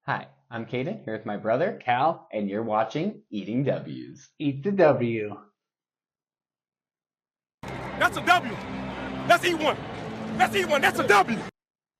Hi, I'm Caden, here with my brother, Cal, and you're watching Eating W's. eat the W. That's a W. Let's eat one. Let's eat one. That's a W.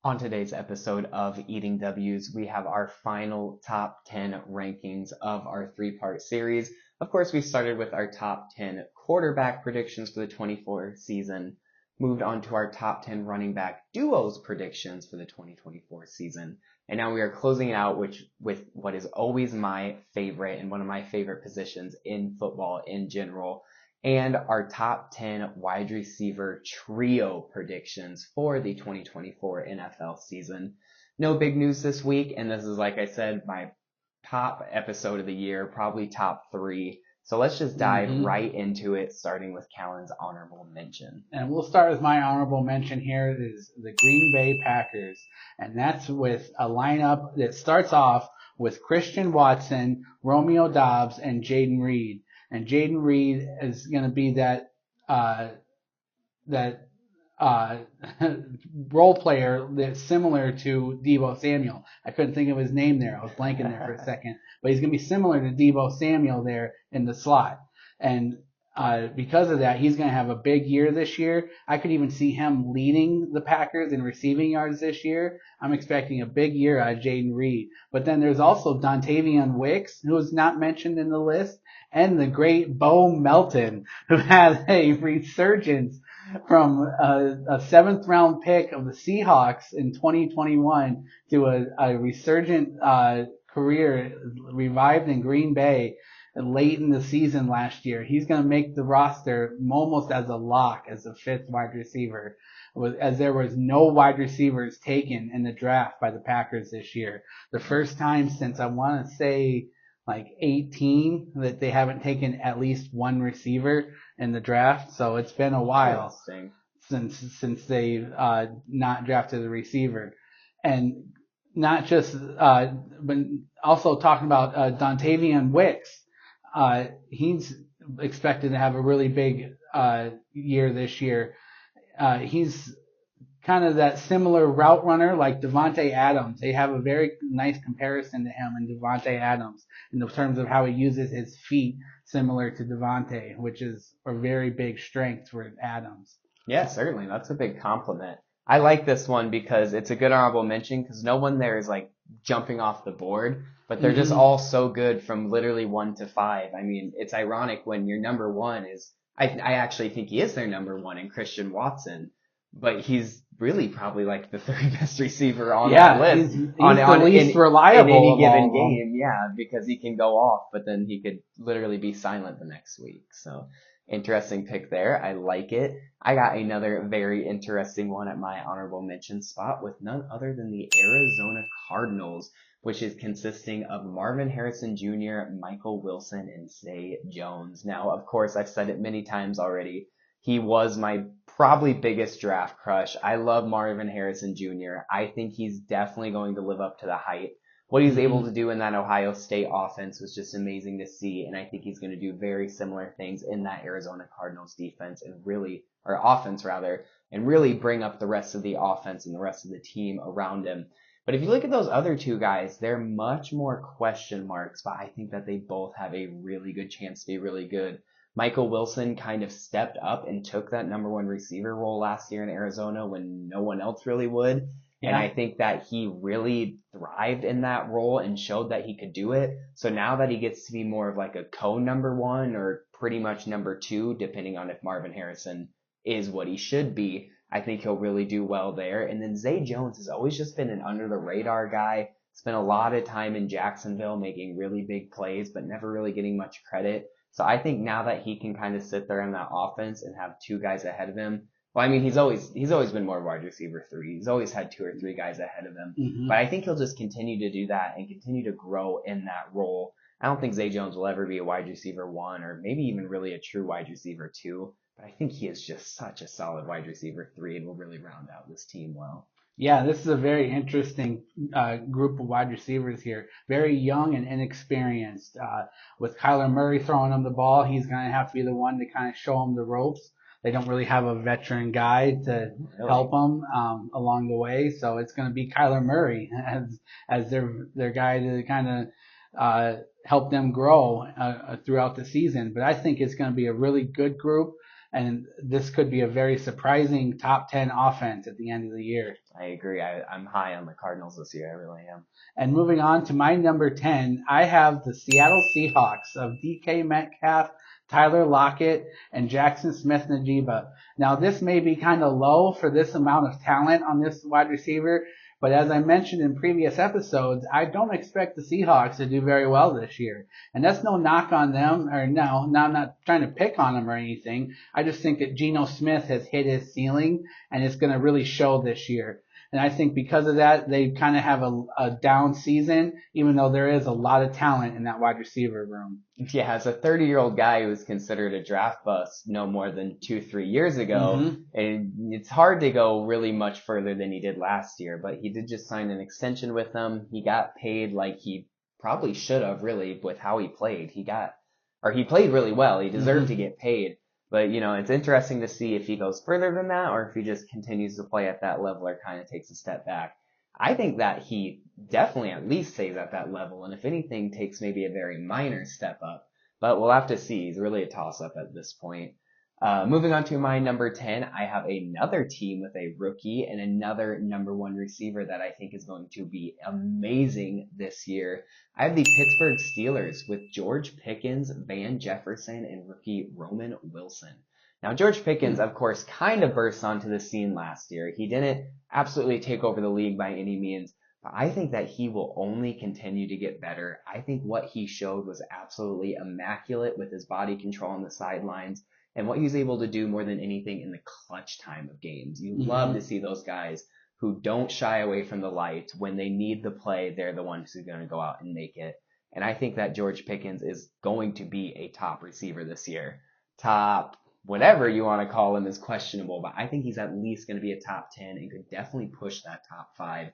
On today's episode of Eating W's, we have our final top 10 rankings of our three-part series. Of course, we started with our top 10 quarterback predictions for the 24 season, moved on to our top 10 running back duos predictions for the 2024 season, and now we are closing it out with what is always my favorite and one of my favorite positions in football in general, and our top 10 wide receiver trio predictions for the 2024 NFL season. No big news this week, and this is, like I said, my top episode of the year, probably top three. So let's just dive right into it, starting with Callan's honorable mention. And we'll start with my honorable mention here is the Green Bay Packers. And that's with a lineup that starts off with Christian Watson, Romeo Doubs, and Jaden Reed. And Jaden Reed is going to be that that uh, role player that's similar to Deebo Samuel. I couldn't think of his name there. I was blanking there for a second. But he's going to be similar to Deebo Samuel there in the slot. And because of that, he's going to have a big year this year. I could even see him leading the Packers in receiving yards this year. I'm expecting a big year out of Jaden Reed. But then there's also Dontavian Wicks, who is not mentioned in the list, and the great Bo Melton, who had a resurgence from a seventh round pick of the Seahawks in 2021 to a resurgent career revived in Green Bay late in the season last year. He's going to make the roster almost as a lock as a fifth wide receiver, as there was no wide receivers taken in the draft by the Packers this year. The first time since I want to say like 18 that they haven't taken at least one receiver in the draft. So it's been a while since they not drafted a receiver. And not just but also talking about Dontavian Wicks. He's expected to have a really big year this year. He's kind of that similar route runner like Devontae Adams. They have a very nice comparison to him and Devontae Adams in terms of how he uses his feet, similar to Devontae, which is a very big strength for Adams. Yeah, certainly. That's a big compliment. I like this one because it's a good honorable mention because no one there is like jumping off the board, but they're just all so good from literally 1 to 5. I mean, it's ironic when your number one is, I actually think he is their number one in Christian Watson, but he's really probably like the third best receiver on that list. He's the least reliable in any of given all game. Yeah, because he can go off, but then he could literally be silent the next week. So interesting pick there. I like it. I got another very interesting one at my honorable mention spot with none other than the Arizona Cardinals, which is consisting of Marvin Harrison Jr., Michael Wilson, and Zay Jones. Now, of course, I've said it many times already. He was my probably biggest draft crush. I love Marvin Harrison Jr. I think he's definitely going to live up to the hype. What he's able to do in that Ohio State offense was just amazing to see, and I think he's going to do very similar things in that Arizona Cardinals defense and really, or offense rather, and really bring up the rest of the offense and the rest of the team around him. But if you look at those other two guys, they're much more question marks, but I think that they both have a really good chance to be really good. Michael Wilson kind of stepped up and took that number one receiver role last year in Arizona when no one else really would. And I think that he really thrived in that role and showed that he could do it. So now that he gets to be more of like a co-number one or pretty much number two, depending on if Marvin Harrison is what he should be, I think he'll really do well there. And then Zay Jones has always just been an under the radar guy. Spent a lot of time in Jacksonville making really big plays, but never really getting much credit. So I think now that he can kind of sit there in that offense and have two guys ahead of him. Well, I mean, he's always been more wide receiver 3. He's always had 2 or 3 guys ahead of him. But I think he'll just continue to do that and continue to grow in that role. I don't think Zay Jones will ever be a wide receiver 1 or maybe even really a true wide receiver 2. But I think he is just such a solid wide receiver 3 and will really round out this team well. Yeah, this is a very interesting group of wide receivers here. Very young and inexperienced. With Kyler Murray throwing him the ball, he's going to have to be the one to kind of show him the ropes. They don't really have a veteran guy to help them along the way, so it's going to be Kyler Murray as their guy to kind of help them grow throughout the season. But I think it's going to be a really good group, and this could be a very surprising top 10 offense at the end of the year. I agree. I'm high on the Cardinals this year. I really am. And moving on to my number 10, I have the Seattle Seahawks of DK Metcalf, Tyler Lockett, and Jackson Smith-Njigba. Now, this may be kind of low for this amount of talent on this wide receiver, but as I mentioned in previous episodes, I don't expect the Seahawks to do very well this year. And that's no knock on them, or no, I'm not trying to pick on them or anything. I just think that Geno Smith has hit his ceiling, and it's going to really show this year. And I think because of that, they kind of have a down season, even though there is a lot of talent in that wide receiver room. Yeah, as a 30-year-old guy who was considered a draft bust no more than 2-3 years ago, and it's hard to go really much further than he did last year, but he did just sign an extension with them. He got paid like he probably should have, really, with how he played. He played really well. He deserved to get paid. But, it's interesting to see if he goes further than that or if he just continues to play at that level or kind of takes a step back. I think that he definitely at least stays at that level, and if anything, takes maybe a very minor step up. But we'll have to see. He's really a toss-up at this point. Moving on to my number 10, I have another team with a rookie and another number 1 receiver that I think is going to be amazing this year. I have the Pittsburgh Steelers with George Pickens, Van Jefferson, and rookie Roman Wilson. Now, George Pickens, of course, kind of burst onto the scene last year. He didn't absolutely take over the league by any means, but I think that he will only continue to get better. I think what he showed was absolutely immaculate with his body control on the sidelines and what he's able to do more than anything in the clutch time of games. You love to see those guys who don't shy away from the light. When they need the play, they're the ones who are going to go out and make it. And I think that George Pickens is going to be a top receiver this year. Top, whatever you want to call him, is questionable, but I think he's at least going to be a top 10 and could definitely push that top 5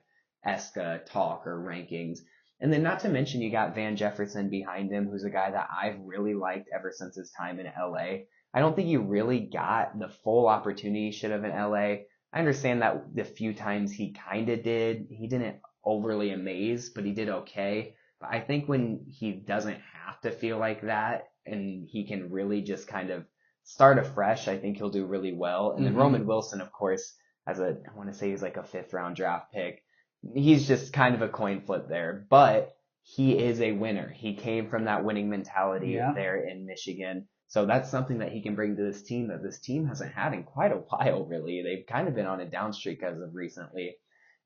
ESCA talk or rankings. And then not to mention you got Van Jefferson behind him, who's a guy that I've really liked ever since his time in LA. I don't think he really got the full opportunity he should have in LA. I understand that the few times he kind of did, he didn't overly amaze, but he did okay. But I think when he doesn't have to feel like that and he can really just kind of start afresh, I think he'll do really well. And then Roman Wilson, of course, I want to say he's like a 5th round draft pick. He's just kind of a coin flip there, but he is a winner. He came from that winning mentality there in Michigan. So that's something that he can bring to this team that this team hasn't had in quite a while, really. They've kind of been on a down streak as of recently.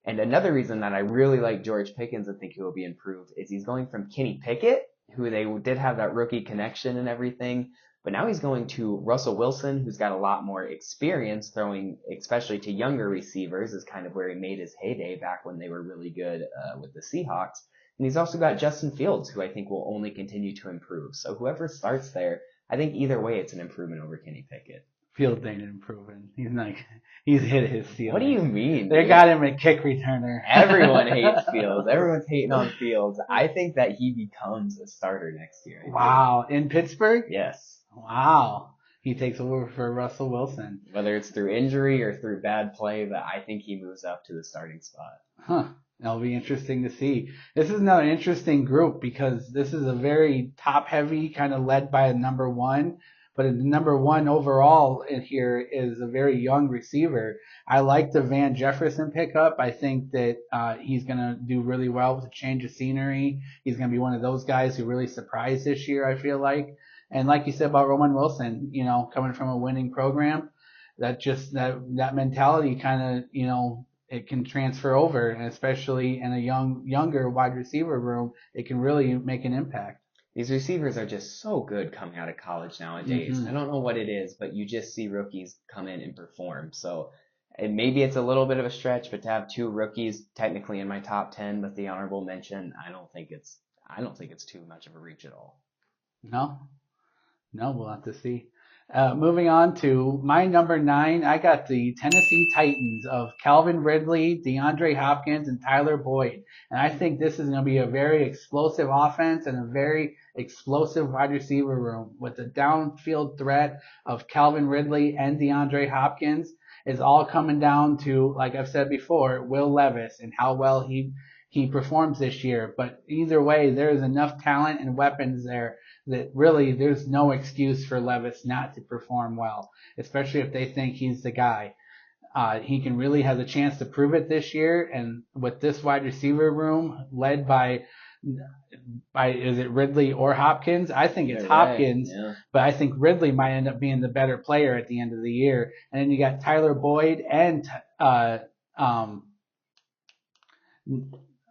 And another reason that I really like George Pickens and think he will be improved is he's going from Kenny Pickett, who they did have that rookie connection and everything, but now he's going to Russell Wilson, who's got a lot more experience throwing, especially to younger receivers, is kind of where he made his heyday back when they were really good with the Seahawks. And he's also got Justin Fields, who I think will only continue to improve. So whoever starts there, I think either way it's an improvement over Kenny Pickett. Fields ain't improving. He's hit his ceiling. What do you mean? They got him a kick returner. Everyone hates Fields. Everyone's hating on Fields. I think that he becomes a starter next year. Wow. In Pittsburgh? Yes. Wow. He takes over for Russell Wilson. Whether it's through injury or through bad play, but I think he moves up to the starting spot. Huh. That'll be interesting to see. This is another interesting group because this is a very top-heavy, kind of led by a number 1. But the number 1 overall in here is a very young receiver. I like the Van Jefferson pickup. I think that he's going to do really well with a change of scenery. He's going to be one of those guys who really surprised this year, I feel like. And like you said about Roman Wilson, coming from a winning program, that mentality kind of, it can transfer over, and especially in a younger wide receiver room, it can really make an impact. These receivers are just so good coming out of college nowadays. I don't know what it is, but you just see rookies come in and perform. So and maybe it's a little bit of a stretch, but to have 2 rookies technically in my top 10 with the honorable mention, I don't think it's too much of a reach at all. No, we'll have to see. Moving on to my number 9, I got the Tennessee Titans of Calvin Ridley, DeAndre Hopkins, and Tyler Boyd. And I think this is going to be a very explosive offense and a very explosive wide receiver room with the downfield threat of Calvin Ridley and DeAndre Hopkins is all coming down to, like I've said before, Will Levis and how well he performs this year. But either way, there is enough talent and weapons there that really there's no excuse for Levis not to perform well, especially if they think he's the guy. He can really have a chance to prove it this year, and with this wide receiver room led by is it Ridley or Hopkins? I think it's Hopkins, yeah. but I think Ridley might end up being the better player at the end of the year. And then you got Tyler Boyd and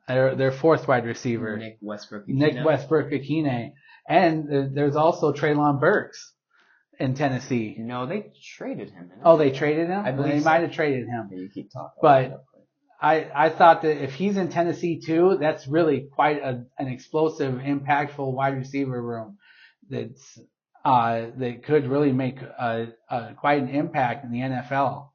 their fourth wide receiver, Nick Westbrook-Ikhine. And there's also Treylon Burks in Tennessee. No, they traded him. Oh, they traded him? I believe they so. might have traded him. Yeah, you keep talking. But I thought that if he's in Tennessee too, that's really quite an explosive, impactful wide receiver room that's that could really make quite an impact in the NFL.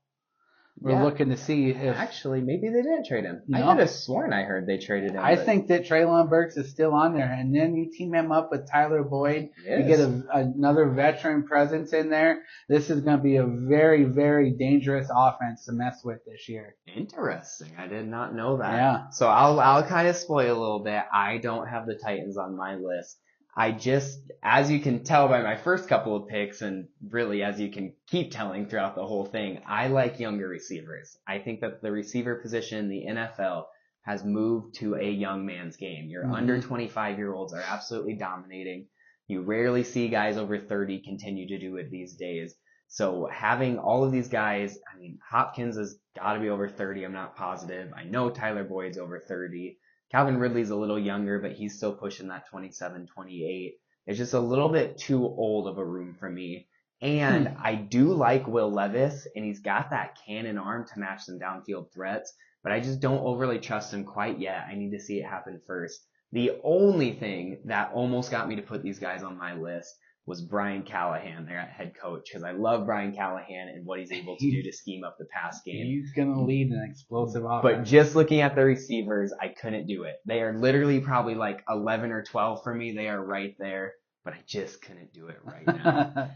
We're looking to see if actually maybe they didn't trade him. No. I could have sworn I heard they traded him. I think that Treylon Burks is still on there, and then you team him up with Tyler Boyd. Yes. You get another veteran presence in there. This is going to be a very, very dangerous offense to mess with this year. Interesting. I did not know that. Yeah. So I'll kind of spoil a little bit. I don't have the Titans on my list. I just, as you can tell by my first couple of picks, and really as you can keep telling throughout the whole thing, I like younger receivers. I think that the receiver position in the NFL has moved to a young man's game. Your under 25-year-olds are absolutely dominating. You rarely see guys over 30 continue to do it these days. So having all of these guys, I mean, Hopkins has got to be over 30. I'm not positive. I know Tyler Boyd's over 30. Calvin Ridley's a little younger, but he's still pushing that 27, 28. It's just a little bit too old of a room for me. And I do like Will Levis, and he's got that cannon arm to match some downfield threats, but I just don't overly trust him quite yet. I need to see it happen first. The only thing that almost got me to put these guys on my list was Brian Callahan there at head coach, because I love Brian Callahan and what he's able to do to scheme up the pass game. He's going to lead an explosive offense. But just looking at the receivers, I couldn't do it. They are literally probably like 11 or 12 for me. They are right there, but I just couldn't do it right now.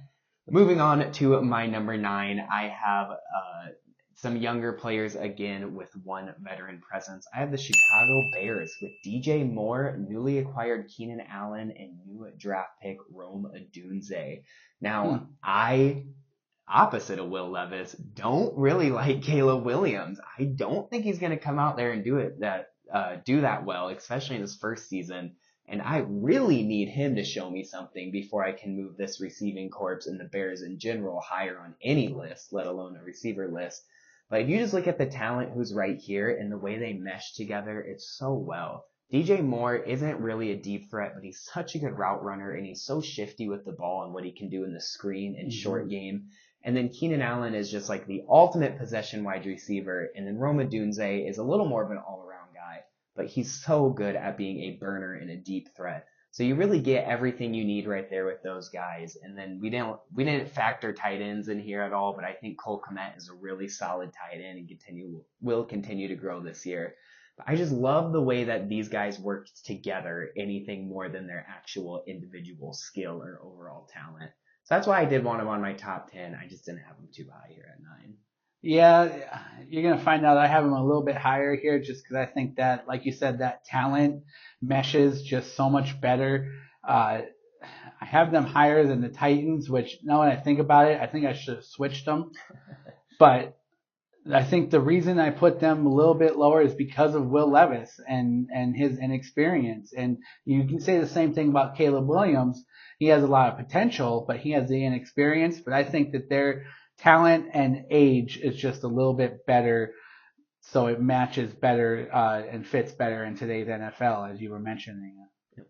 Moving on to my number 9, I have some younger players again with one veteran presence. I have the Chicago Bears with DJ Moore, newly acquired Keenan Allen, and new draft pick Rome Odunze. Now, I, opposite of Will Levis, don't really like Caleb Williams. I don't think he's going to come out there and do that well, especially in his first season. And I really need him to show me something before I can move this receiving corps and the Bears in general higher on any list, let alone a receiver list. But if you just look at the talent who's right here and the way they mesh together, it's so well. DJ Moore isn't really a deep threat, but he's such a good route runner, and he's so shifty with the ball and what he can do in the screen and short game. And then Keenan Allen is just like the ultimate possession wide receiver. And then Rome Odunze is a little more of an all-around guy, but he's so good at being a burner and a deep threat. So you really get everything you need right there with those guys. And then we didn't factor tight ends in here at all, but I think Cole Kmet is a really solid tight end and will continue to grow this year. But I just love the way that these guys work together, anything more than their actual individual skill or overall talent. So that's why I did want them on my top 10. I just didn't have them too high here at 9. Yeah, you're going to find out I have them a little bit higher here just because I think that, like you said, that talent meshes just so much better. I have them higher than the Titans, which now when I think about it, I think I should have switched them. But I think the reason I put them a little bit lower is because of Will Levis and his inexperience. And you can say the same thing about Caleb Williams. He has a lot of potential, but he has the inexperience. But I think that their talent and age is just a little bit better, so it matches better and fits better in today's NFL, as you were mentioning. Yep.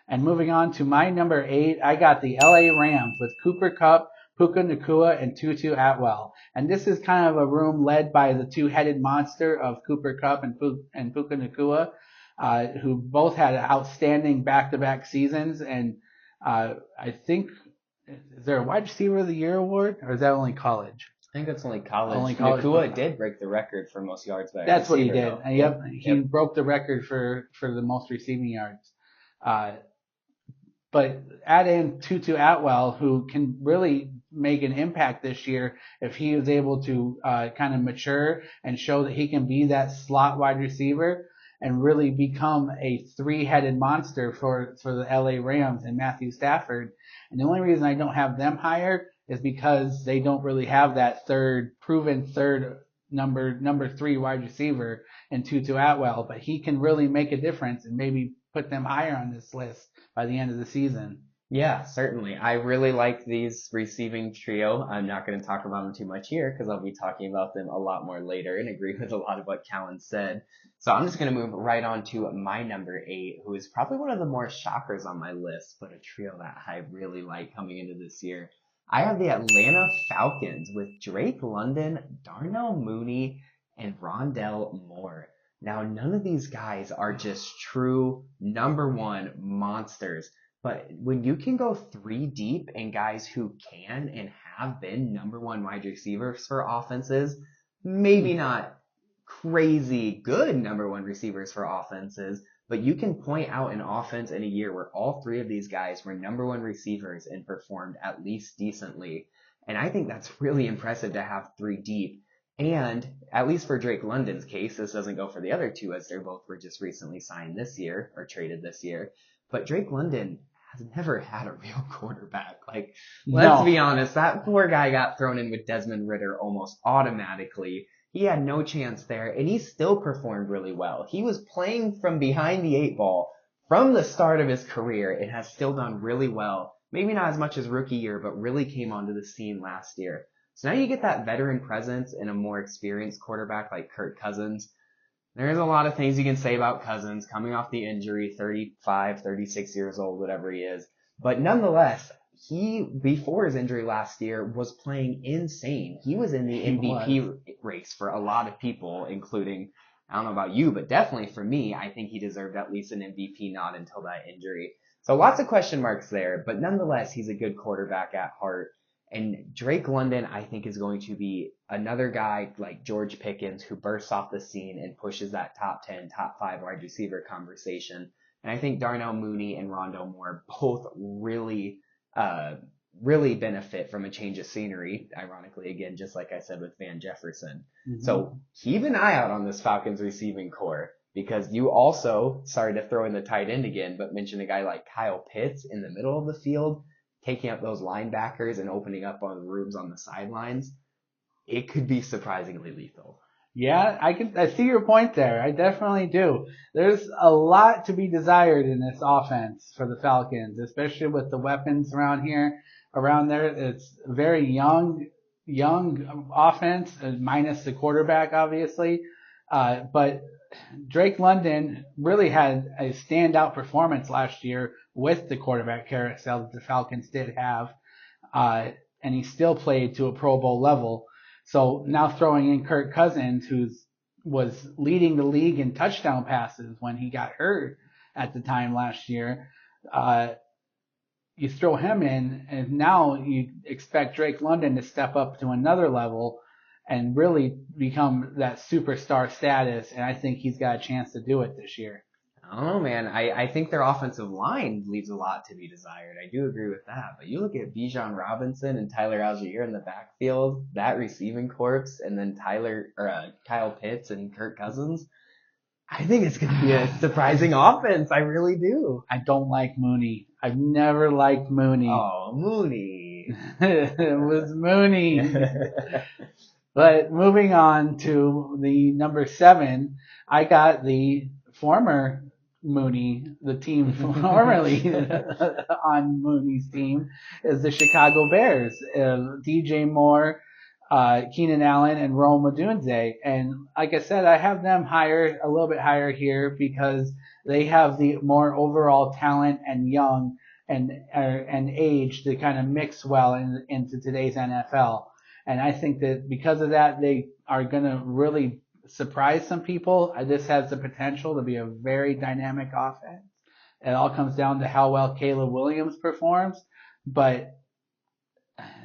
And moving on to my number 8, I got the LA Rams with Cooper Kupp, Puka Nacua, and Tutu Atwell. And this is kind of a room led by the two-headed monster of Cooper Kupp and Puka Nacua, who both had outstanding back-to-back seasons. And I think Is there a wide receiver of the year award, or is that only college? I think that's only college. Only college Nakua football. did break the record for most yards by a That's what he receiver, did. though. Yep, he broke the record for the most receiving yards. But add in Tutu Atwell, who can really make an impact this year if he is able to kind of mature and show that he can be that slot wide receiver and really become a three-headed monster for the LA Rams and Matthew Stafford. And the only reason I don't have them higher is because they don't really have that proven third number 3 wide receiver in Tutu Atwell, but he can really make a difference and maybe put them higher on this list by the end of the season. Yeah, certainly. I really like these receiving trio. I'm not going to talk about them too much here because I'll be talking about them a lot more later and agree with a lot of what Callan said. So I'm just going to move right on to my number 8, who is probably one of the more shockers on my list, but a trio that I really like coming into this year. I have the Atlanta Falcons with Drake London, Darnell Mooney, and Rondell Moore. Now, none of these guys are just true number 1 monsters. But when you can go 3 deep in guys who can and have been number 1 wide receivers for offenses, maybe not crazy good number 1 receivers for offenses, but you can point out an offense in a year where all 3 of these guys were number 1 receivers and performed at least decently. And I think that's really impressive to have 3 deep. And at least for Drake London's case, this doesn't go for the other 2 as they both were just recently signed this year or traded this year. But Drake London has never had a real quarterback. Like, let's be honest, that poor guy got thrown in with Desmond Ridder almost automatically. He had no chance there, and he still performed really well. He was playing from behind the 8 ball from the start of his career and has still done really well. Maybe not as much as rookie year, but really came onto the scene last year. So now you get that veteran presence in a more experienced quarterback like Kirk Cousins. There's a lot of things you can say about Cousins coming off the injury, 35, 36 years old, whatever he is. But nonetheless, he, before his injury last year, was playing insane. He was in the MVP race for a lot of people, including, I don't know about you, but definitely for me, I think he deserved at least an MVP nod until that injury. So lots of question marks there, but nonetheless, he's a good quarterback at heart. And Drake London, I think, is going to be another guy like George Pickens who bursts off the scene and pushes that top 10, top 5 wide receiver conversation. And I think Darnell Mooney and Rondell Moore both really benefit from a change of scenery. Ironically, again, just like I said with Van Jefferson. Mm-hmm. So keep an eye out on this Falcons receiving core because you also, sorry to throw in the tight end again, but mention a guy like Kyle Pitts in the middle of the field, taking up those linebackers and opening up on rooms on the sidelines, it could be surprisingly lethal. Yeah, I see your point there. I definitely do. There's a lot to be desired in this offense for the Falcons, especially with the weapons around there. It's very young offense, minus the quarterback, obviously. But Drake London really had a standout performance last year with the quarterback carousel that the Falcons did have. And he still played to a Pro Bowl level. So now throwing in Kirk Cousins, who was leading the league in touchdown passes when he got hurt at the time last year, you throw him in, and now you expect Drake London to step up to another level and really become that superstar status, and I think he's got a chance to do it this year. I don't know, man. I think their offensive line leaves a lot to be desired. I do agree with that. But you look at Bijan Robinson and Tyler Algier in the backfield, that receiving corps, and then Kyle Pitts and Kirk Cousins. I think it's going to be a surprising offense. I really do. I don't like Mooney. I've never liked Mooney. Oh, Mooney. It was Mooney. But moving on to the number 7, I got the former Mooney, the team formerly on Mooney's team, is the Chicago Bears. DJ Moore, Keenan Allen, and Rome Odunze. And like I said, I have them a little bit higher here because they have the more overall talent and young and age to kind of mix well into today's NFL. And I think that because of that, they are going to really surprise some people. This has the potential to be a very dynamic offense. It all comes down to how well Caleb Williams performs. But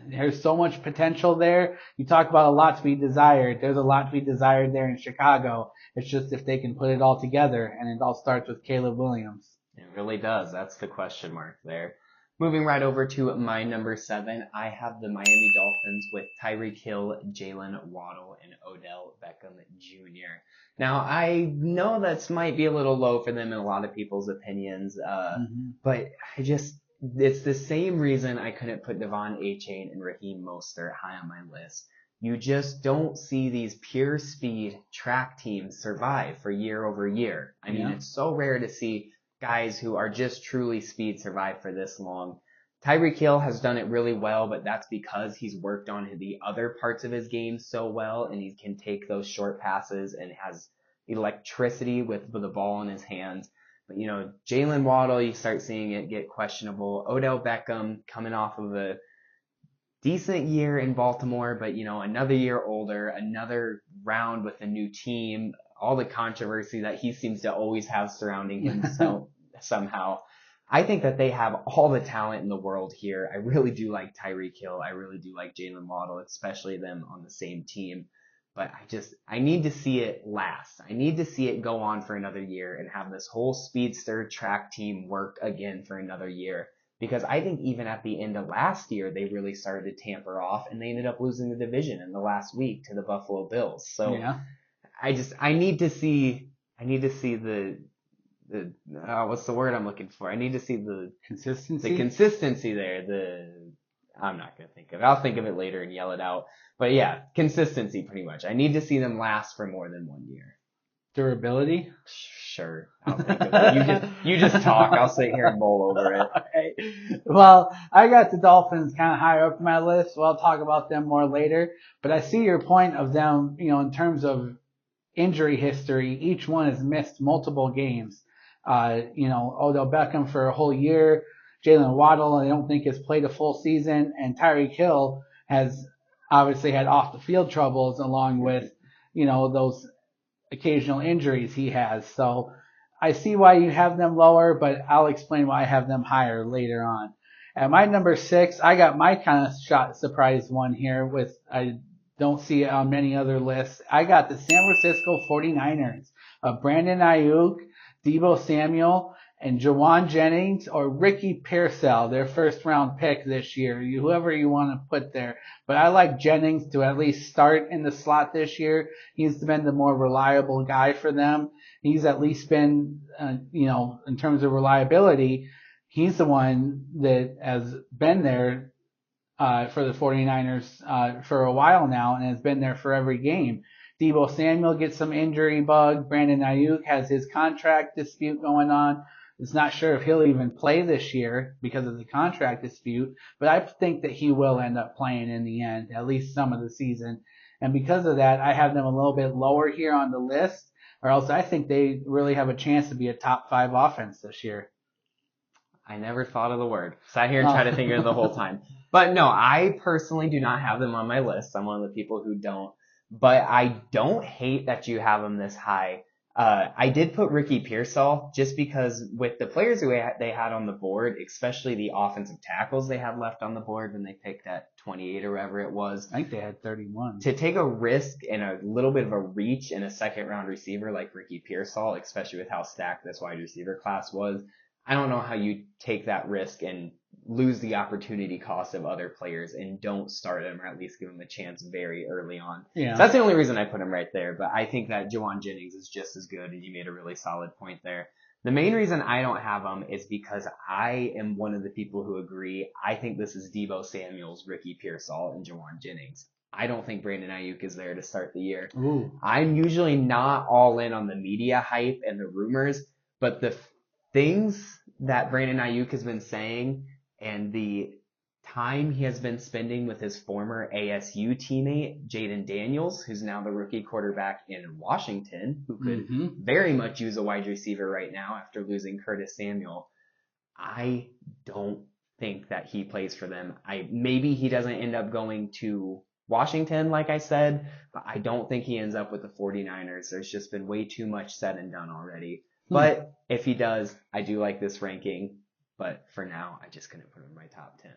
there's so much potential there. You talk about a lot to be desired. There's a lot to be desired there in Chicago. It's just if they can put it all together, and it all starts with Caleb Williams. It really does. That's the question mark there. Moving right over to my number 7, I have the Miami Dolphins with Tyreek Hill, Jalen Waddle, and Odell Beckham Jr. Now, I know that might be a little low for them in a lot of people's opinions, but it's the same reason I couldn't put Devon Achane and Raheem Mostert high on my list. You just don't see these pure speed track teams survive for year over year. I mean, it's so rare to see guys who are just truly speed survive for this long. Tyreek Hill has done it really well, but that's because he's worked on the other parts of his game so well, and he can take those short passes and has electricity with the ball in his hands. But, Jalen Waddle, you start seeing it get questionable. Odell Beckham coming off of a decent year in Baltimore, but, another year older, another round with a new team, all the controversy that he seems to always have surrounding him somehow. I think that they have all the talent in the world here. I really do like Tyreek Hill. I really do like Jalen Waddle, especially them on the same team. But I need to see it last. I need to see it go on for another year and have this whole speedster track team work again for another year. Because I think even at the end of last year, they really started to tamper off and they ended up losing the division in the last week to the Buffalo Bills. So I need to see the what's the word I'm looking for? I need to see the consistency. The consistency there. I'm not going to think of it. I'll think of it later and yell it out. But yeah, consistency pretty much. I need to see them last for more than 1 year. Durability? Sure. I'll think of it. You just talk. I'll sit here and mull over it. Okay. Well, I got the Dolphins kind of higher up my list. Well, I'll talk about them more later. But I see your point of them, in terms of injury history. Each one has missed multiple games. Odell Beckham for a whole year. Jalen Waddle, I don't think has played a full season. And Tyreek Hill has obviously had off the field troubles along with, those occasional injuries he has. So I see why you have them lower, but I'll explain why I have them higher later on. At my number 6, I got my kind of surprise one here I don't see it on many other lists. I got the San Francisco 49ers of Brandon Ayuk, Deebo Samuel, and Jawan Jennings or Ricky Pearsall, their first round pick this year, whoever you want to put there. But I like Jennings to at least start in the slot this year. He's been the more reliable guy for them. He's at least been, in terms of reliability, he's the one that has been there for the 49ers for a while now and has been there for every game. Deebo Samuel gets some injury bug. Brandon Ayuk has his contract dispute going on. It's not sure if he'll even play this year because of the contract dispute, but I think that he will end up playing in the end, at least some of the season. And because of that, I have them a little bit lower here on the list, or else I think they really have a chance to be a top 5 offense this year. I never thought of the word. Sat here and tried to think of it the whole time. But no, I personally do not have them on my list. I'm one of the people who don't. But I don't hate that you have them this high. I did put Ricky Pearsall just because with the players who they had on the board, especially the offensive tackles they had left on the board when they picked at 28 or whatever it was. I think they had 31. To take a risk and a little bit of a reach in a second round receiver like Ricky Pearsall, especially with how stacked this wide receiver class was, I don't know how you take that risk and lose the opportunity cost of other players and don't start him or at least give him a chance very early on. Yeah. So that's the only reason I put him right there. But I think that Jawan Jennings is just as good, and you made a really solid point there. The main reason I don't have him is because I am one of the people who agree. I think this is Deebo Samuel's, Ricky Pearsall, and Jawan Jennings. I don't think Brandon Ayuk is there to start the year. Ooh. I'm usually not all in on the media hype and the rumors, but the things that Brandon Ayuk has been saying and the time he has been spending with his former ASU teammate, Jaden Daniels, who's now the rookie quarterback in Washington, who could very much use a wide receiver right now after losing Curtis Samuel. I don't think that he plays for them. Maybe he doesn't end up going to Washington, like I said, but I don't think he ends up with the 49ers. There's just been way too much said and done already. But if he does, I do like this ranking. But for now, I just couldn't put him in my top 10.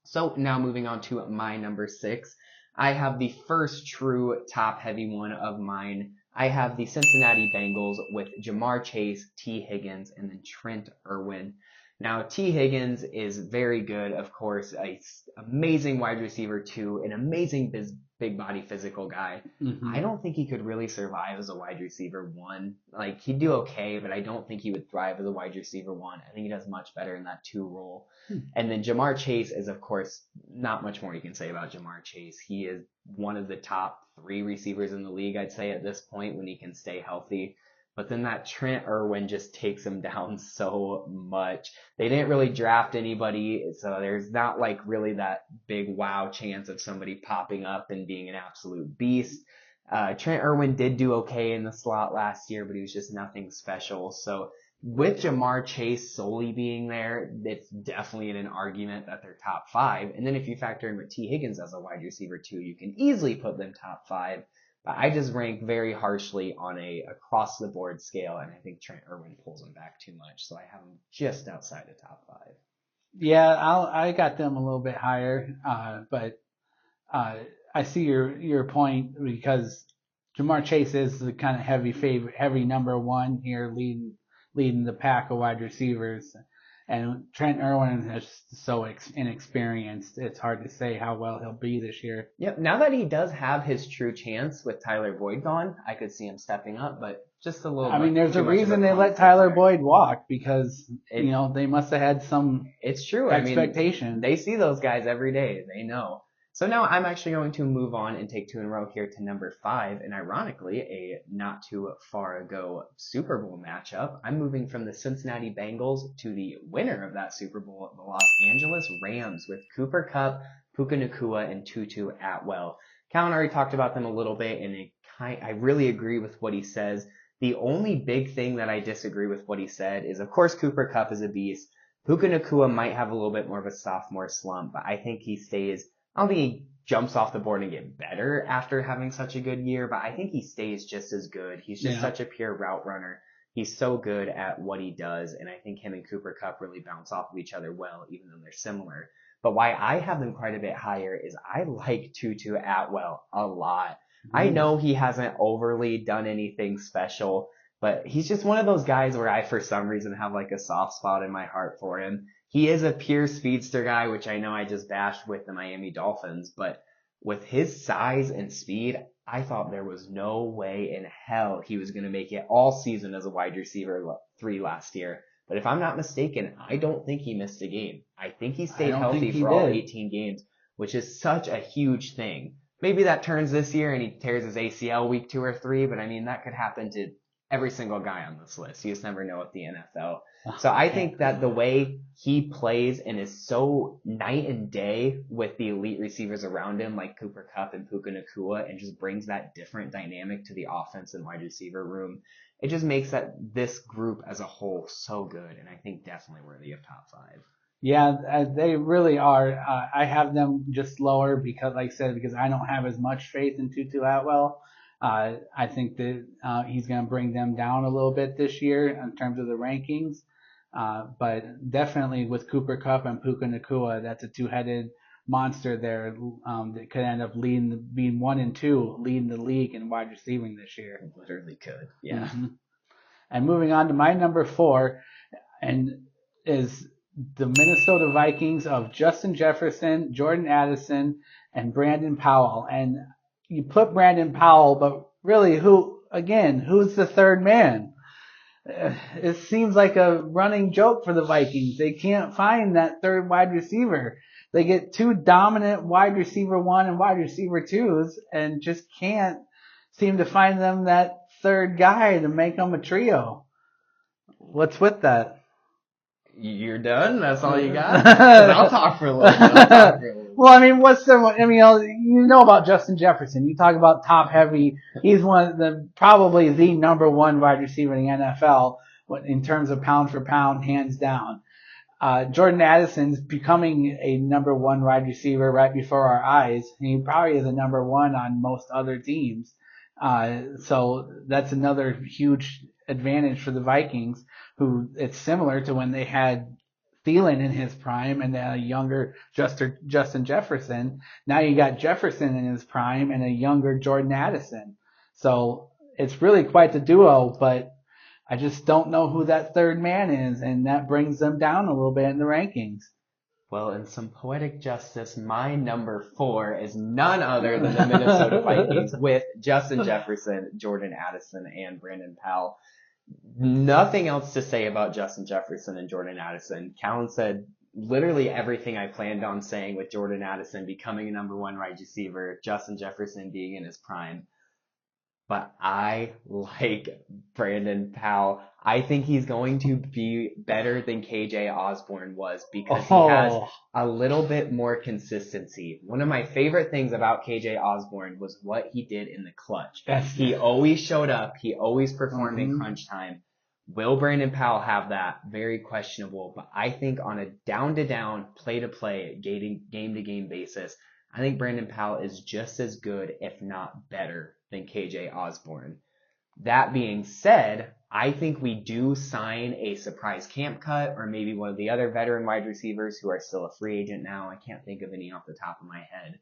So now moving on to my number 6. I have the first true top heavy one of mine. I have the Cincinnati Bengals with Jamar Chase, T. Higgins, and then Trent Irwin. Now, T. Higgins is very good, of course, a amazing wide receiver too, an amazing big body physical guy. Mm-hmm. I don't think he could really survive as a wide receiver 1. Like, he'd do okay, but I don't think he would thrive as a wide receiver 1. I think he does much better in that 2 role. And then Jamar Chase is, of course, not much more you can say about Jamar Chase. He is one of the top 3 receivers in the league, I'd say, at this point when he can stay healthy. But then that Trent Irwin just takes him down so much. They didn't really draft anybody, so there's not like really that big wow chance of somebody popping up and being an absolute beast. Trent Irwin did do okay in the slot last year, but he was just nothing special. So with Jamar Chase solely being there, it's definitely in an argument that they're top 5. And then if you factor in with T. Higgins as a wide receiver too, you can easily put them top 5. But I just rank very harshly on a across the board scale, and I think Trent Irwin pulls them back too much. So I have them just outside the top 5. Yeah, I got them a little bit higher, but I see your point, because Jamar Chase is the kind of heavy number 1 here, leading the pack of wide receivers, and Trent Irwin is so inexperienced. It's hard to say how well he'll be this year. Yep. Now that he does have his true chance with Tyler Boyd gone, I could see him stepping up, but just a little. I mean, there's a reason they let Tyler Boyd walk, because they must have had some. It's true. Expectation. I mean, they see those guys every day. They know. So now I'm actually going to move on and take 2 in a row here to number 5, and ironically, a not too far ago Super Bowl matchup. I'm moving from the Cincinnati Bengals to the winner of that Super Bowl, the Los Angeles Rams, with Cooper Kupp, Puka Nacua, and Tutu Atwell. Callan already talked about them a little bit, and I really agree with what he says. The only big thing that I disagree with what he said is, of course, Cooper Kupp is a beast. Puka Nacua might have a little bit more of a sophomore slump, but I think he stays. I don't think he jumps off the board and get better after having such a good year, but I think he stays just as good. He's just such a pure route runner. He's so good at what he does, and I think him and Cooper Kupp really bounce off of each other well, even though they're similar. But why I have them quite a bit higher is I like Tutu Atwell a lot. I know he hasn't overly done anything special, but he's just one of those guys where I, for some reason, have like a soft spot in my heart for him. He is a pure speedster guy, which I know I just bashed with the Miami Dolphins, but with his size and speed, I thought there was no way in hell he was going to make it all season as a wide receiver 3 last year. But if I'm not mistaken, I don't think he missed a game. I think he stayed healthy for all 18 games, which is such a huge thing. Maybe that turns this year and he tears his ACL week 2 or 3, but I mean, that could happen to every single guy on this list. You just never know with the NFL. So I think that the way he plays and is so night and day with the elite receivers around him, like Cooper Kupp and Puka Nacua, and just brings that different dynamic to the offense and wide receiver room, it just makes this group as a whole so good, and I think definitely worthy of top 5. Yeah, they really are. I have them just lower because, like I said, because I don't have as much faith in Tutu Atwell. I think that he's going to bring them down a little bit this year in terms of the rankings. But definitely with Cooper Kupp and Puka Nacua, that's a 2-headed monster there that could end up being 1 and 2, leading the league in wide receiving this year. It literally could. Yeah. Mm-hmm. And moving on to my number 4, and is the Minnesota Vikings of Justin Jefferson, Jordan Addison, and Brandon Powell. And you put Brandon Powell, but really who's the third man? It seems like a running joke for the Vikings. They can't find that third wide receiver. They get 2 dominant wide receiver 1 and wide receiver 2s and just can't seem to find them that third guy to make them a trio. What's with that? You're done? That's all you got? I'll talk for a little bit. Well, I mean, you know about Justin Jefferson. You talk about top heavy. He's probably the number 1 wide receiver in the NFL in terms of pound for pound, hands down. Jordan Addison's becoming a number 1 wide receiver right before our eyes. He probably is a number 1 on most other teams. So that's another huge advantage for the Vikings, who it's similar to when they had Thielen in his prime and then a younger Justin Jefferson. Now you got Jefferson in his prime and a younger Jordan Addison. So it's really quite the duo, but I just don't know who that third man is, and that brings them down a little bit in the rankings. Well, in some poetic justice, my number 4 is none other than the Minnesota Vikings with Justin Jefferson, Jordan Addison, and Brandon Powell. Nothing else to say about Justin Jefferson and Jordan Addison. Callan said literally everything I planned on saying with Jordan Addison becoming a number 1 wide receiver, Justin Jefferson being in his prime. But I like Brandon Powell. I think he's going to be better than KJ Osborne was because he has a little bit more consistency. One of my favorite things about KJ Osborne was what he did in the clutch. He always showed up. He always performed in crunch time. Will Brandon Powell have that? Very questionable. But I think on a down-to-down, play-to-play, game-to-game basis, I think Brandon Powell is just as good, if not better, than KJ Osborne. That being said, I think we do sign a surprise camp cut or maybe one of the other veteran wide receivers who are still a free agent now. I can't think of any off the top of my head.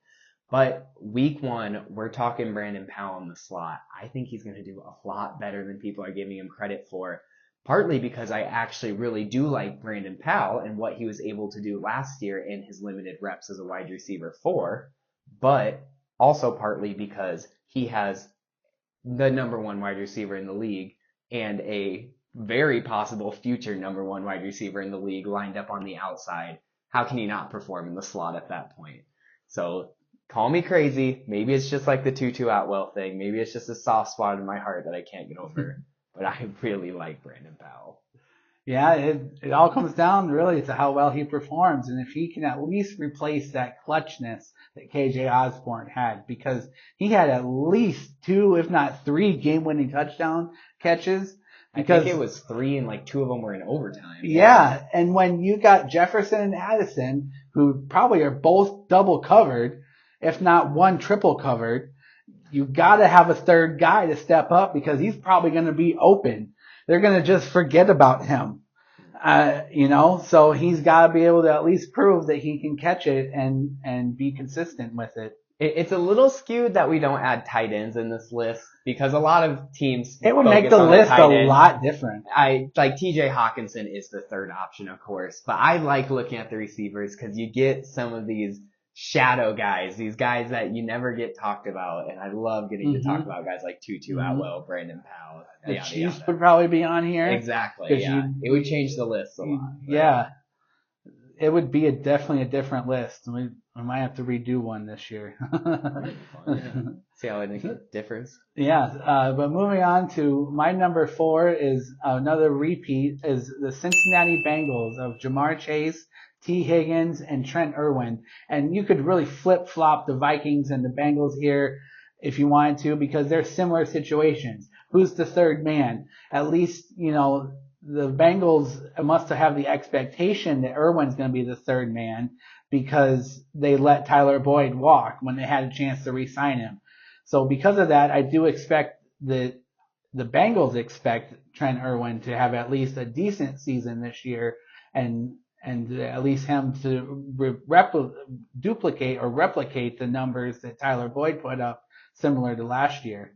But week 1, we're talking Brandon Powell in the slot. I think he's going to do a lot better than people are giving him credit for. Partly because I actually really do like Brandon Powell and what he was able to do last year in his limited reps as a wide receiver 4, but also partly because he has the number 1 wide receiver in the league and a very possible future number 1 wide receiver in the league lined up on the outside. How can he not perform in the slot at that point? So call me crazy. Maybe it's just like the Tutu Atwell thing. Maybe it's just a soft spot in my heart that I can't get over. But I really like Brandon Powell. Yeah, it all comes down really to how well he performs. And if he can at least replace that clutchness that KJ Osborne had, because he had at least 2, if not 3 game-winning touchdown catches. Because, I think it was 3 and like 2 of them were in overtime. Yeah, and when you got Jefferson and Addison, who probably are both double covered, if not one triple covered, you got to have a third guy to step up because he's probably going to be open. They're going to just forget about him, so he's got to be able to at least prove that he can catch it and be consistent with it. It's a little skewed that we don't add tight ends in this list because a lot of teams. It would make the list a lot different. I like TJ Hawkinson is the third option, of course, but I like looking at the receivers because you get some of these shadow guys, these guys that you never get talked about, and I love getting to talk about guys like Tutu Atwell, Brandon Powell. The Chiefs would probably be on here. Exactly, yeah. It would change the list a lot. Yeah. It would be definitely a different list. We might have to redo one this year. See how it differs. Yeah, but moving on to my number 4 is another repeat, is the Cincinnati Bengals of Jamar Chase, T. Higgins, and Trent Irwin. And you could really flip-flop the Vikings and the Bengals here if you wanted to because they're similar situations. Who's the third man? At least, the Bengals must have the expectation that Irwin's going to be the third man because they let Tyler Boyd walk when they had a chance to re-sign him. So because of that, I do expect that the Bengals expect Trent Irwin to have at least a decent season this year and at least him to duplicate or replicate the numbers that Tyler Boyd put up similar to last year.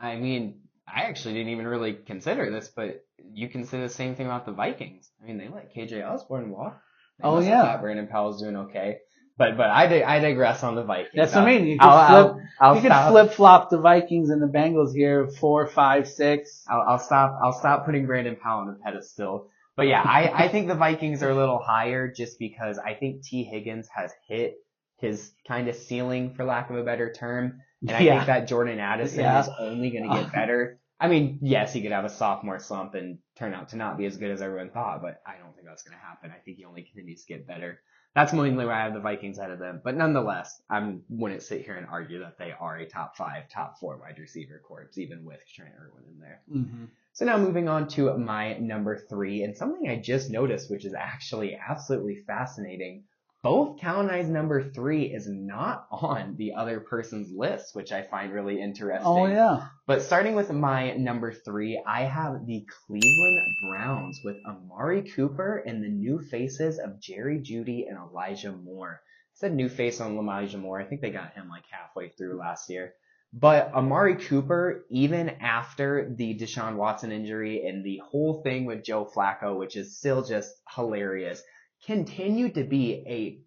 I mean, I actually didn't even really consider this, but you consider the same thing about the Vikings. I mean, they let KJ Osborne walk. They must have thought Brandon Powell's doing okay. But I digress on the Vikings. That's what I mean. You could flip-flop the Vikings and the Bengals here, 4, 5, 6. I'll stop putting Brandon Powell on the pedestal. But yeah, I think the Vikings are a little higher just because I think T. Higgins has hit his kind of ceiling, for lack of a better term. And I think that Jordan Addison is only going to get better. I mean, yes, he could have a sophomore slump and turn out to not be as good as everyone thought, but I don't think that's going to happen. I think he only continues to get better. That's mainly why I have the Vikings ahead of them. But nonetheless, I wouldn't sit here and argue that they are a top 5, top 4 wide receiver corps, even with Trent Irwin in there. Mm-hmm. So now moving on to my number 3, and something I just noticed, which is actually absolutely fascinating. both Cal and I's number 3 is not on the other person's list, which I find really interesting. Oh, yeah. But starting with my number 3, I have the Cleveland Browns with Amari Cooper and the new faces of Jerry Jeudy and Elijah Moore. I said new face on Elijah Moore. I think they got him like halfway through last year. But Amari Cooper, even after the Deshaun Watson injury and the whole thing with Joe Flacco, which is still just hilarious, continued to be a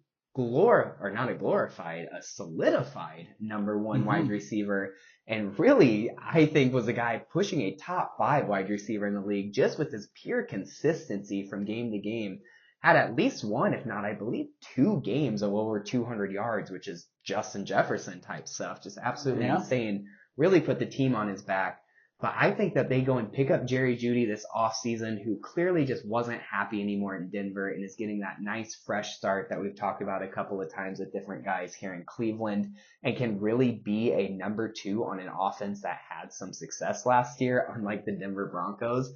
solidified number one wide receiver. And really, I think was a guy pushing a top 5 wide receiver in the league just with his pure consistency from game to game. Had at least one, if not, I believe 2 games of over 200 yards, which is Justin Jefferson type stuff. Just absolutely insane. Really put the team on his back. But I think that they go and pick up Jerry Jeudy this offseason, who clearly just wasn't happy anymore in Denver and is getting that nice fresh start that we've talked about a couple of times with different guys here in Cleveland, and can really be a number 2 on an offense that had some success last year, unlike the Denver Broncos.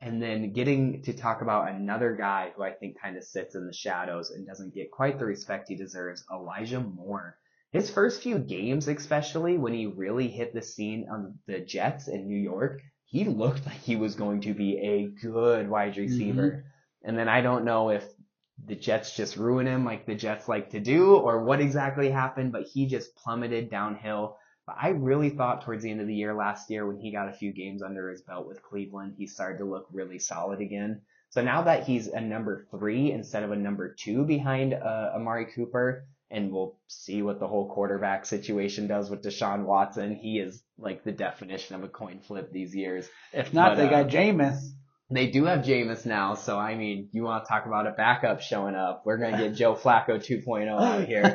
And then getting to talk about another guy who I think kind of sits in the shadows and doesn't get quite the respect he deserves, Elijah Moore. His first few games, especially when he really hit the scene on the Jets in New York, he looked like he was going to be a good wide receiver. And then I don't know if the Jets just ruin him like the Jets like to do or what exactly happened, but he just plummeted downhill. But I really thought towards the end of the year last year when he got a few games under his belt with Cleveland, he started to look really solid again. So now that he's a number 3 instead of a number 2 behind Amari Cooper, and we'll see what the whole quarterback situation does with Deshaun Watson. He is like the definition of a coin flip these years. If not, they got Jameis. They do have Jameis now, so I mean, you want to talk about a backup showing up. We're going to get Joe Flacco 2.0 out here.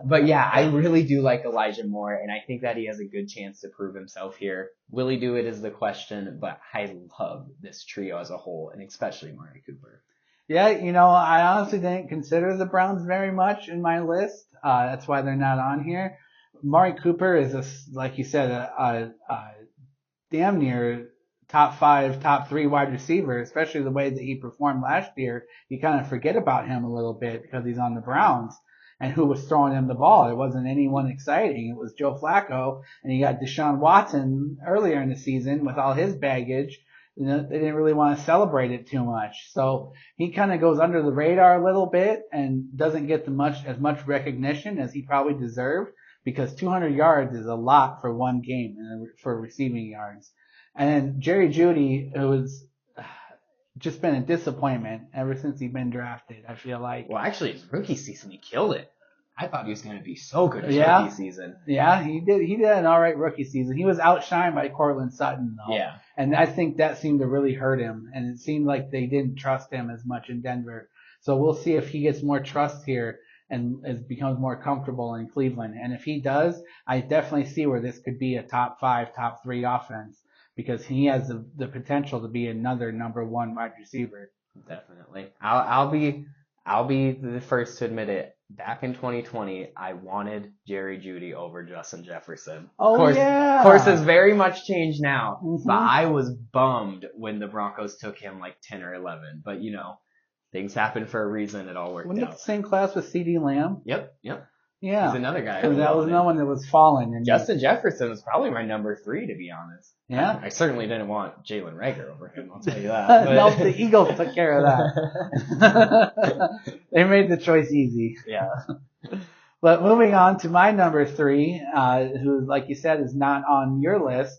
But yeah, I really do like Elijah Moore, and I think that he has a good chance to prove himself here. Will he do it is the question, but I love this trio as a whole, and especially Amari Cooper. Yeah, I honestly didn't consider the Browns very much in my list. That's why they're not on here. Amari Cooper is, like you said, a damn near top 5, top 3 wide receiver, especially the way that he performed last year. You kind of forget about him a little bit because he's on the Browns. And who was throwing him the ball? It wasn't anyone exciting. It was Joe Flacco, and you got Deshaun Watson earlier in the season with all his baggage. They didn't really want to celebrate it too much. So he kind of goes under the radar a little bit and doesn't get as much recognition as he probably deserved, because 200 yards is a lot for one game for receiving yards. And then Jerry Jeudy, who's just been a disappointment ever since he's been drafted, I feel like. Well, actually, his rookie season, he killed it. I thought he was going to be so good his rookie season. Yeah, he did. He did an all right rookie season. He was outshined by Cortland Sutton, though. Yeah. And I think that seemed to really hurt him. And it seemed like they didn't trust him as much in Denver. So we'll see if he gets more trust here and becomes more comfortable in Cleveland. And if he does, I definitely see where this could be a top 5, top 3 offense, because he has the potential to be another number 1 wide receiver. Definitely. I'll be the first to admit it. Back in 2020, I wanted Jerry Jeudy over Justin Jefferson. Oh, Of course, it's very much changed now. But I was bummed when the Broncos took him like 10 or 11. But, things happen for a reason. It all worked Wasn't out. it the same class with CD Lamb? Yep. Yeah. He's another guy. Because that was no one that was falling. And Justin Jefferson was probably my number 3, to be honest. Yeah. I certainly didn't want Jalen Reagor over him, I'll tell you that. No, the Eagles took care of that. They made the choice easy. Yeah. But moving on to my number 3, who, like you said, is not on your list.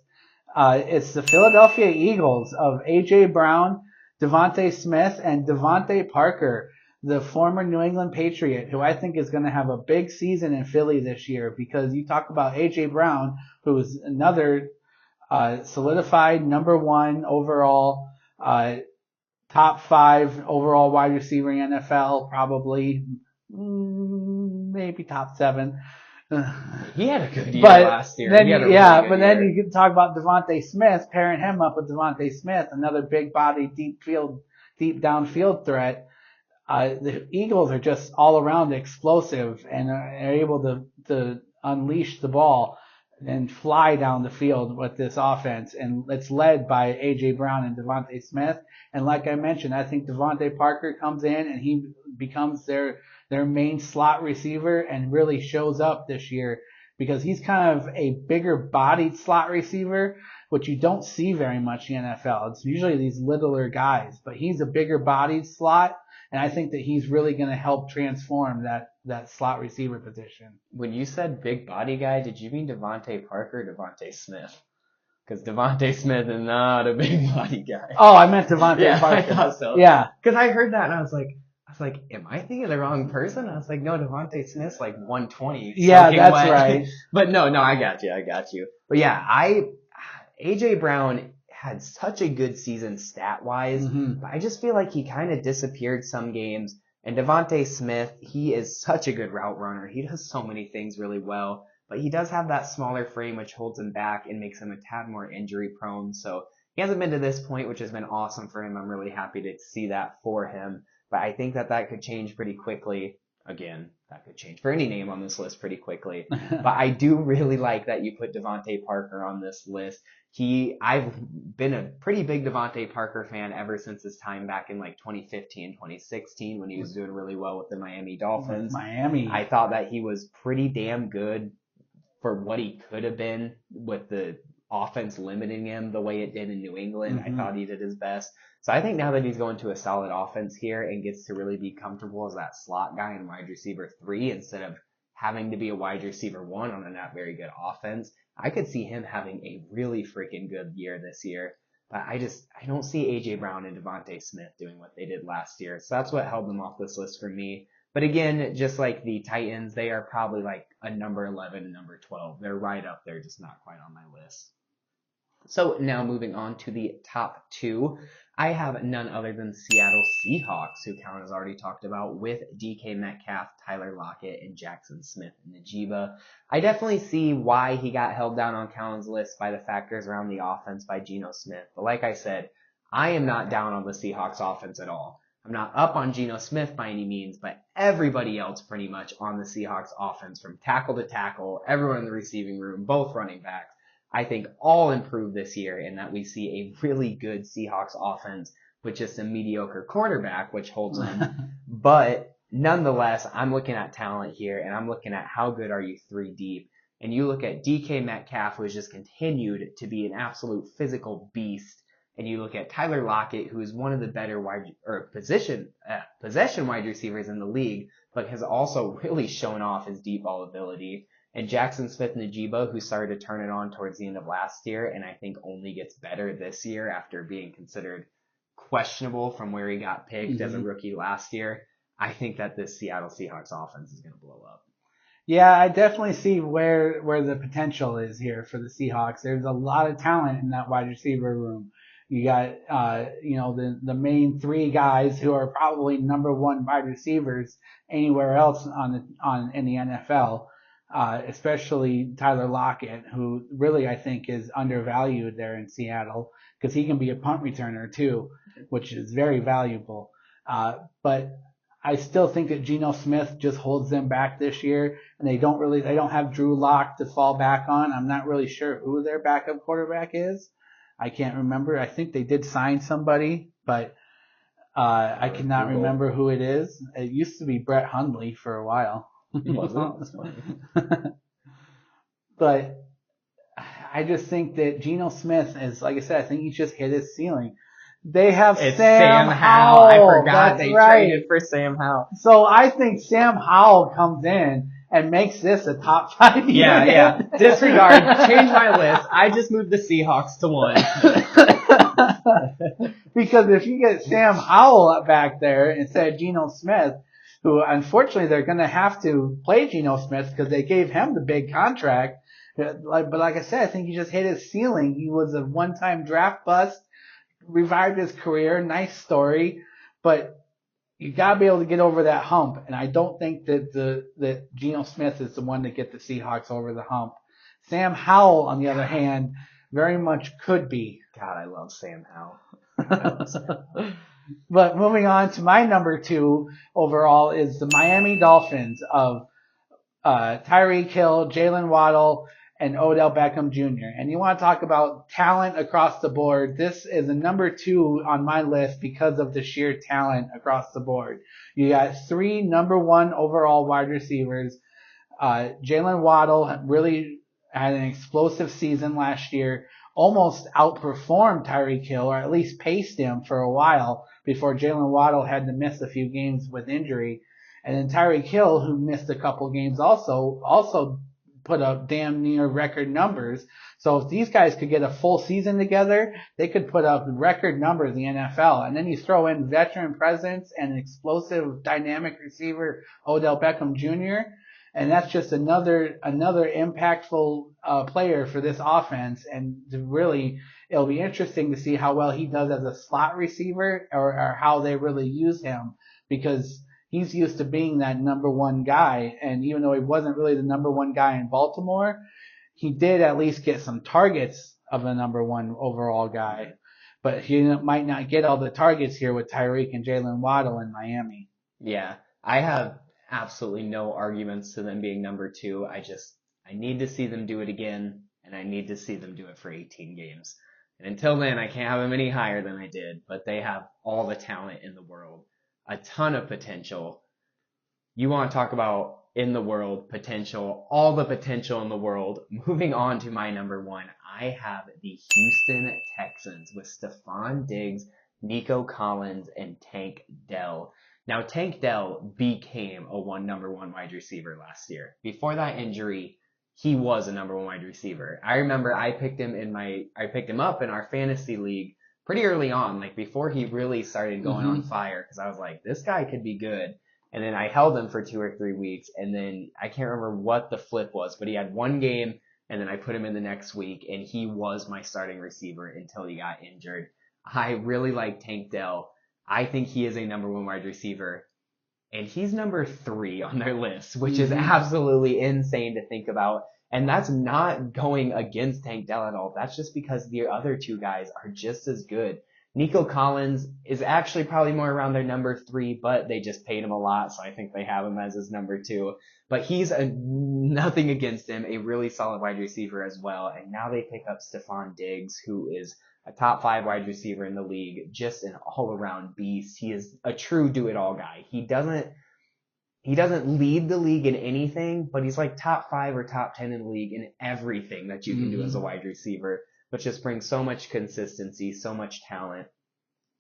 It's the Philadelphia Eagles of A.J. Brown, Devontae Smith, and Devontae Parker, the former New England Patriot, who I think is going to have a big season in Philly this year, because you talk about A.J. Brown, who is another solidified number 1 overall, top 5 overall wide receiver in NFL, probably, maybe top 7. He had a good year last year. Then, then you can talk about Devontae Smith, pairing him up with Devontae Smith, another big body, deep downfield threat. The Eagles are just all around explosive and are able to unleash the ball. and fly down the field with this offense. And it's led by A.J. Brown and Devontae Smith. And like I mentioned, I think Devontae Parker comes in and he becomes their main slot receiver and really shows up this year because he's kind of a bigger bodied slot receiver, which you don't see very much in the NFL. It's usually these littler guys, but he's a bigger bodied slot. And I think that he's really going to help transform that slot receiver position. When you said big body guy, did you mean Devontae Parker or Devontae Smith? Because Devontae Smith is not a big body guy. Oh, I meant Devontae Yeah, Parker. I thought so. Yeah. Because I heard that and I was like, am I thinking of the wrong person? I was like, no, Devontae Smith's like 120. Yeah, that's wet. right. But no, I got you. But yeah, AJ Brown had such a good season stat-wise, but I just feel like he kind of disappeared some games. And Devontae Smith, he is such a good route runner. He does so many things really well, but he does have that smaller frame which holds him back and makes him a tad more injury prone. So he hasn't been to this point, which has been awesome for him. I'm really happy to see that for him. But I think that could change pretty quickly. Again, that could change for any name on this list pretty quickly. But I do really like that you put Devontae Parker on this list. I've been a pretty big Devontae Parker fan ever since his time back in like 2015, 2016 when he was doing really well with the Miami Dolphins. I thought that he was pretty damn good for what he could have been with the offense limiting him the way it did in New England. I thought he did his best. So I think now that he's going to a solid offense here and gets to really be comfortable as that slot guy in wide receiver 3 instead of having to be a wide receiver 1 on a not very good offense, I could see him having a really freaking good year this year. But I don't see A.J. Brown and Devontae Smith doing what they did last year. So that's what held them off this list for me. But again, just like the Titans, they are probably like a number 11 and number 12. They're right up there, just not quite on my list. So now moving on to the top 2, I have none other than Seattle Seahawks, who Colin has already talked about, with DK Metcalf, Tyler Lockett, and Jackson Smith-Njigba. I definitely see why he got held down on Colin's list by the factors around the offense by Geno Smith. But like I said, I am not down on the Seahawks offense at all. I'm not up on Geno Smith by any means, but everybody else pretty much on the Seahawks offense, from tackle to tackle, everyone in the receiving room, both running backs, I think all improve this year in that we see a really good Seahawks offense with just a mediocre quarterback, which holds them. But nonetheless, I'm looking at talent here, and I'm looking at how good are you 3 deep. And you look at DK Metcalf, who has just continued to be an absolute physical beast. And you look at Tyler Lockett, who is one of the better possession wide receivers in the league, but has also really shown off his deep ball ability. And Jackson Smith-Njigba, who started to turn it on towards the end of last year, and I think only gets better this year after being considered questionable from where he got picked as a rookie last year. I think that this Seattle Seahawks offense is going to blow up. Yeah, I definitely see where the potential is here for the Seahawks. There's a lot of talent in that wide receiver room. You got, the main 3 guys who are probably number 1 wide receivers anywhere else in the NFL. Especially Tyler Lockett, who really I think is undervalued there in Seattle because he can be a punt returner too, which is very valuable. But I still think that Geno Smith just holds them back this year, and they don't have Drew Lock to fall back on. I'm not really sure who their backup quarterback is. I can't remember. I think they did sign somebody, but I cannot remember who it is. It used to be Brett Hundley for a while. But I just think that Geno Smith is, like I said, I think he's just hit his ceiling. They have Sam Howell. I forgot they right. traded for Sam Howell. So I think Sam Howell comes in and makes this a top 5 unit. Yeah. Disregard. Change my list. I just moved the Seahawks to 1. Because if you get Sam Howell back there instead of Geno Smith, who unfortunately they're going to have to play Geno Smith because they gave him the big contract. But like I said, I think he just hit his ceiling. He was a one-time draft bust, revived his career. Nice story. But you got to be able to get over that hump. And I don't think that Geno Smith is the one to get the Seahawks over the hump. Sam Howell, on the other hand, very much could be. God, I love Sam Howell. But moving on to my number 2 overall is the Miami Dolphins of Tyreek Hill, Jalen Waddle, and Odell Beckham Jr. And you want to talk about talent across the board. This is a number 2 on my list because of the sheer talent across the board. You got 3 number 1 overall wide receivers. Jalen Waddle really had an explosive season last year, almost outperformed Tyreek Hill, or at least paced him for a while before Jalen Waddle had to miss a few games with injury. And then Tyreek Hill, who missed a couple games also put up damn near record numbers. So if these guys could get a full season together, they could put up record numbers in the NFL. And then you throw in veteran presence and explosive dynamic receiver Odell Beckham Jr., and that's just another impactful player for this offense. And really, it'll be interesting to see how well he does as a slot receiver, or how they really use him, because he's used to being that number 1 guy. And even though he wasn't really the number 1 guy in Baltimore, he did at least get some targets of a number 1 overall guy. But he might not get all the targets here with Tyreek and Jalen Waddle in Miami. Yeah, I have absolutely no arguments to them being number 2. I need to see them do it again, and I need to see them do it for 18 games. And until then, I can't have them any higher than I did, but they have all the talent in the world, a ton of potential. You want to talk about in the world potential, all the potential in the world. Moving on to my number 1, I have the Houston Texans with Stephon Diggs, Nico Collins, and Tank Dell. Now, Tank Dell became a number 1 wide receiver last year. Before that injury, he was a number 1 wide receiver. I remember I picked him up in our fantasy league pretty early on, like before he really started going on fire, because I was like, this guy could be good. And then I held him for 2 or 3 weeks, and then I can't remember what the flip was, but he had 1 game, and then I put him in the next week, and he was my starting receiver until he got injured. I really like Tank Dell. I think he is a number 1 wide receiver, and he's number 3 on their list, which is absolutely insane to think about. And that's not going against Tank Dell at all. That's just because the other 2 guys are just as good. Nico Collins is actually probably more around their number 3, but they just paid him a lot, so I think they have him as his number 2. But he's nothing against him, a really solid wide receiver as well. And now they pick up Stephon Diggs, who is a top 5 wide receiver in the league, just an all-around beast. He is a true do-it-all guy. He doesn't lead the league in anything, but he's like top 5 or top 10 in the league in everything that you can do as a wide receiver, which just brings so much consistency, so much talent.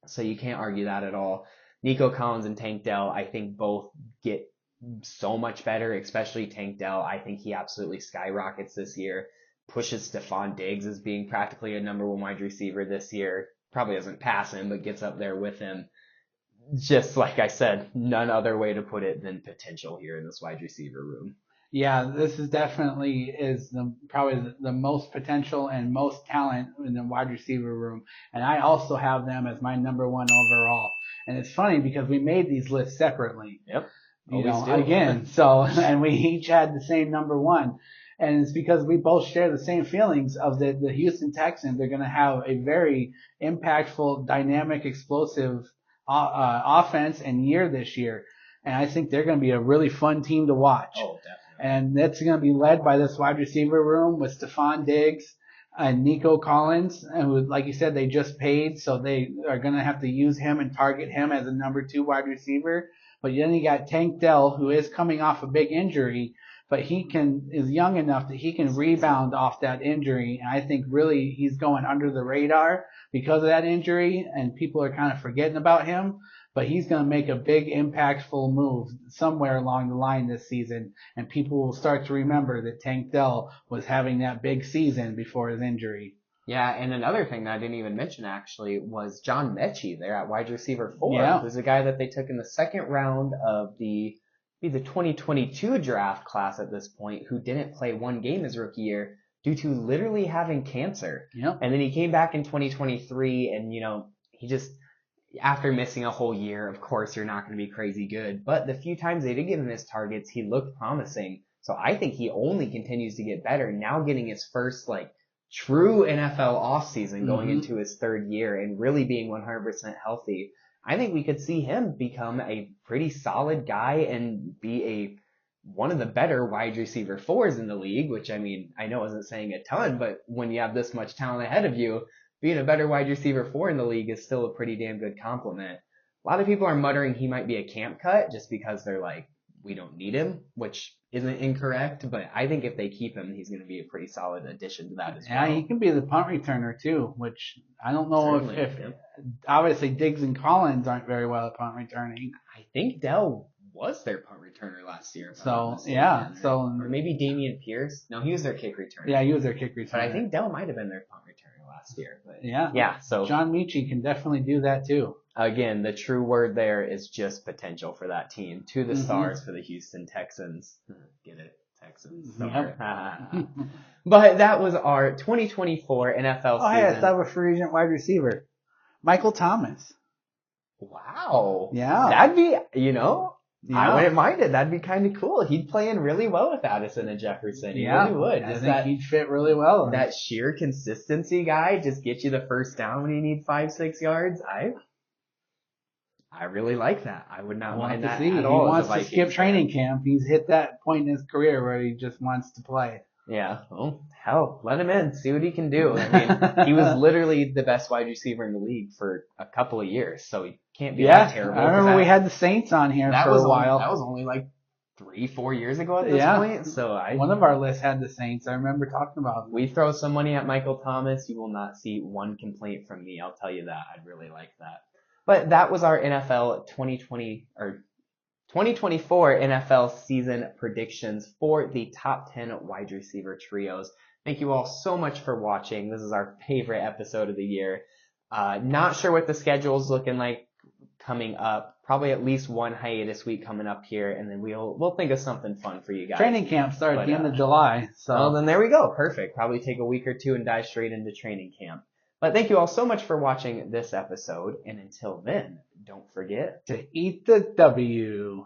So you can't argue that at all. Nico Collins and Tank Dell, I think both get so much better, especially Tank Dell. I think he absolutely skyrockets this year. Pushes Stephon Diggs as being practically a number 1 wide receiver this year. Probably doesn't pass him, but gets up there with him. Just like I said, none other way to put it than potential here in this wide receiver room. Yeah, this is definitely probably the most potential and most talent in the wide receiver room. And I also have them as my number 1 overall. And it's funny because we made these lists separately. Yep. Again. So, and we each had the same number 1. And it's because we both share the same feelings of the Houston Texans. They're going to have a very impactful, dynamic, explosive offense and year this year. And I think they're going to be a really fun team to watch. Oh, definitely. And that's going to be led by this wide receiver room with Stephon Diggs and Nico Collins. And like you said, they just paid, so they are going to have to use him and target him as a number 2 wide receiver. But then you got Tank Dell, who is coming off a big injury, but is young enough that he can rebound off that injury. And I think really he's going under the radar because of that injury, and people are kind of forgetting about him. But he's going to make a big impactful move somewhere along the line this season, and people will start to remember that Tank Dell was having that big season before his injury. Yeah, and another thing that I didn't even mention actually was John Mechie there at wide receiver 4, who's a guy that they took in the 2nd round of the 2022 draft class at this point, who didn't play 1 game his rookie year due to literally having cancer. Yep. And then he came back in 2023, and he just, after missing a whole year, of course you're not going to be crazy good, but the few times they did give him his targets, he looked promising. So I think he only continues to get better, now getting his first true NFL offseason going into his 3rd year and really being 100% healthy. I think we could see him become a pretty solid guy and be one of the better wide receiver fours in the league, which I mean, I know isn't saying a ton, but when you have this much talent ahead of you, being a better wide receiver four in the league is still a pretty damn good compliment. A lot of people are muttering he might be a camp cut just because they're like, we don't need him, which isn't incorrect, but I think if they keep him, he's going to be a pretty solid addition to that as well. Yeah, he can be the punt returner too, which I don't know Certainly, if yeah. obviously Diggs and Collins aren't very well at punt returning. I think Dell was their punt returner last year. So yeah, or maybe Damian Pierce. No, he was their kick returner. Yeah, he was their kick returner. But I think Dell might have been their punt returner last year. But yeah. So John Mechie can definitely do that too. Again, the true word there is just potential for that team. To the stars for the Houston Texans. Get it? Texans. Yep. But that was our 2024 NFL season. Oh, hey, I thought of a free agent wide receiver. Michael Thomas. Wow. Yeah. That'd be, Yeah. I wouldn't mind it. That'd be kind of cool. He'd play in really well with Addison and Jefferson. He really would. I think he'd fit really well. That sheer consistency guy, just get you the first down when you need 5-6 yards. I really like that. I would not mind that at all. He wants to skip training camp. He's hit that point in his career where he just wants to play. Yeah. Well, hell, let him in. See what he can do. I mean, he was literally the best wide receiver in the league for a couple of years, so he can't be that terrible. I remember we had the Saints on here for a while. That was only like 3-4 years ago at this point. So one of our lists had the Saints. I remember talking about them. We throw some money at Michael Thomas. You will not see one complaint from me. I'll tell you that. I'd really like that. But that was our NFL 2024 NFL season predictions for the top 10 wide receiver trios. Thank you all so much for watching. This is our favorite episode of the year. Not sure what the schedule is looking like coming up. Probably at least one hiatus week coming up here, and then we'll think of something fun for you guys. Training camp starts at the end of July. So then there we go. Perfect. Probably take a week or two and dive straight into training camp. But thank you all so much for watching this episode. And until then, don't forget to eat the W.